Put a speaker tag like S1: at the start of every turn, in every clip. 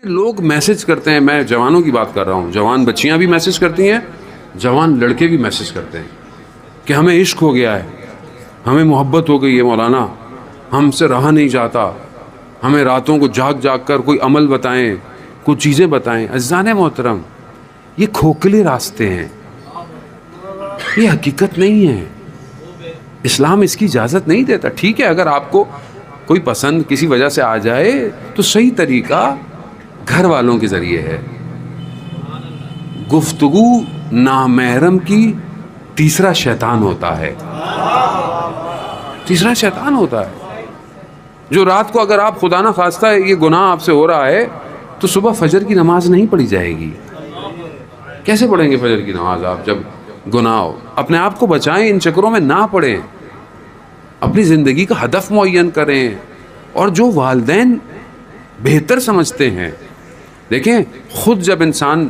S1: لوگ میسج کرتے ہیں، میں جوانوں کی بات کر رہا ہوں، جوان بچیاں بھی میسج کرتی ہیں، جوان لڑکے بھی میسج کرتے ہیں کہ ہمیں عشق ہو گیا ہے، ہمیں محبت ہو گئی ہے مولانا، ہم سے رہا نہیں جاتا، ہمیں راتوں کو جاگ جاگ کر کوئی عمل بتائیں، کچھ چیزیں بتائیں۔ عزیزان محترم، یہ کھوکھلے راستے ہیں، یہ حقیقت نہیں ہے، اسلام اس کی اجازت نہیں دیتا۔ ٹھیک ہے، اگر آپ کو کوئی پسند کسی وجہ سے آ جائے تو صحیح طریقہ گھر والوں کے ذریعے ہے۔ گفتگو نامحرم کی تیسرا شیطان ہوتا ہے، تیسرا شیطان ہوتا ہے جو رات کو اگر آپ خدا نہ خواستہ یہ گناہ آپ سے ہو رہا ہے تو صبح فجر کی نماز نہیں پڑھی جائے گی۔ کیسے پڑھیں گے فجر کی نماز آپ جب گناہ ہو؟ اپنے آپ کو بچائیں، ان چکروں میں نہ پڑیں، اپنی زندگی کا ہدف معین کریں۔ اور جو والدین بہتر سمجھتے ہیں، دیکھیں خود جب انسان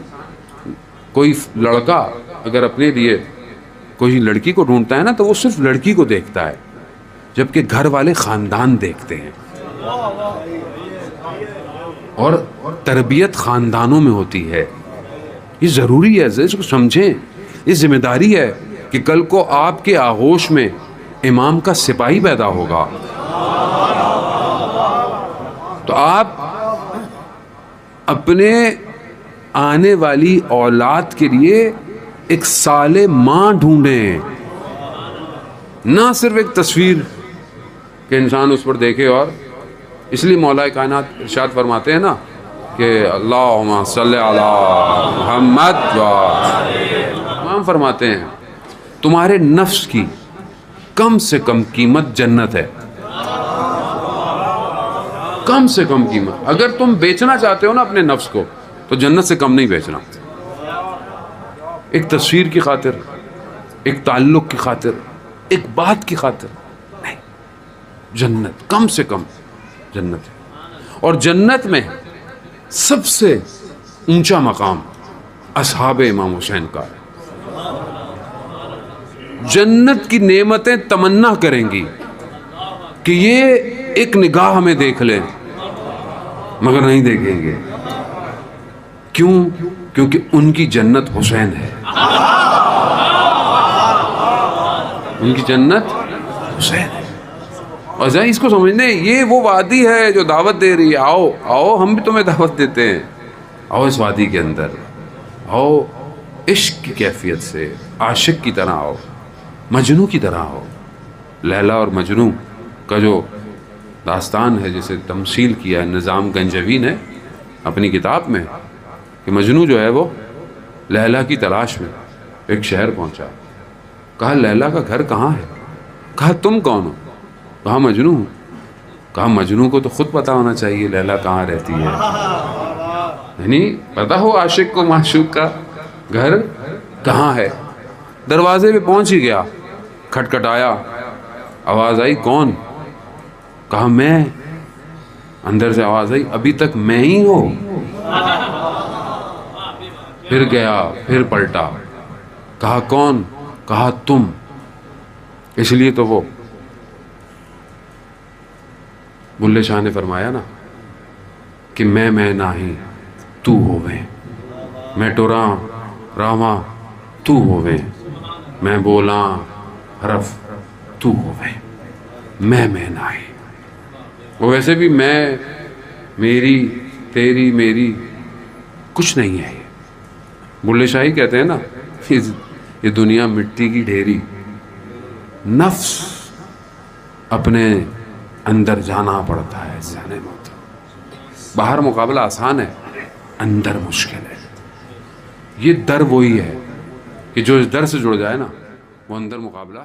S1: کوئی لڑکا اگر اپنے لیے کوئی لڑکی کو ڈھونڈتا ہے نا تو وہ صرف لڑکی کو دیکھتا ہے، جبکہ گھر والے خاندان دیکھتے ہیں، اور تربیت خاندانوں میں ہوتی ہے۔ یہ ضروری ہے، اس کو سمجھیں، یہ ذمہ داری ہے کہ کل کو آپ کے آغوش میں امام کا سپاہی پیدا ہوگا تو آپ اپنے آنے والی اولاد کے لیے ایک صالح ماں ڈھونڈیں، نہ صرف ایک تصویر کہ انسان اس پر دیکھے۔ اور اس لیے مولا کائنات ارشاد فرماتے ہیں نا کہ اللہم صلی علی محمد امام فرماتے ہیں تمہارے نفس کی کم سے کم قیمت جنت ہے، کم سے کم قیمت۔ اگر تم بیچنا چاہتے ہو نا اپنے نفس کو تو جنت سے کم نہیں بیچنا۔ ایک تصویر کی خاطر، ایک تعلق کی خاطر، ایک بات کی خاطر نہیں، جنت کم سے کم جنت ہے۔ اور جنت میں سب سے اونچا مقام اصحاب امام حسین کا ہے۔ جنت کی نعمتیں تمنا کریں گی کہ یہ ایک نگاہ ہمیں دیکھ لیں، مگر نہیں دیکھیں گے۔ کیوں؟ کیونکہ ان کی جنت حسین ہے، ان کی جنت حسین ہے۔ اور ذرا اس کو سمجھنے، یہ وہ وادی ہے جو دعوت دے رہی ہے، آؤ آؤ ہم بھی تمہیں دعوت دیتے ہیں، آؤ اس وادی کے اندر، آؤ عشق کی کیفیت سے عاشق کی طرح آؤ، مجنو کی طرح آؤ۔ لیلا اور مجنو کا جو داستان ہے جسے تمثیل کیا ہے نظام گنجوی نے اپنی کتاب میں، کہ مجنو جو ہے وہ لیلا کی تلاش میں ایک شہر پہنچا، کہا لیلا کا گھر کہاں ہے؟ کہا تم کون ہو؟ کہا مجنو ہوں۔ کہا مجنو کو تو خود پتا ہونا چاہیے لیلا کہاں رہتی ہے، یعنی پتا ہو عاشق کو معشوق کا گھر کہاں ہے۔ دروازے پہ پہنچ ہی گیا، کھٹکھٹایا، آواز آئی کون؟ کہا میں۔ اندر سے آواز آئی ابھی تک میں ہی ہوں۔ پھر گیا، پھر پلٹا، کہا کون؟ کہا تم۔ اس لیے تو وہ بلے شاہ نے فرمایا نا کہ میں نہیں تو ہوویں، میں ٹوراں راواں تو ہوویں، میں بولاں حرف تو ہوویں، میں نہیں۔ وہ ویسے بھی میں، میری، تیری، میری کچھ نہیں ہے۔ بلے شاہی کہتے ہیں نا یہ دنیا مٹی کی ڈھیری، نفس اپنے اندر جانا پڑتا ہے۔ باہر مقابلہ آسان ہے، اندر مشکل ہے۔ یہ در وہی ہے کہ جو اس در سے جڑ جائے نا وہ اندر مقابلہ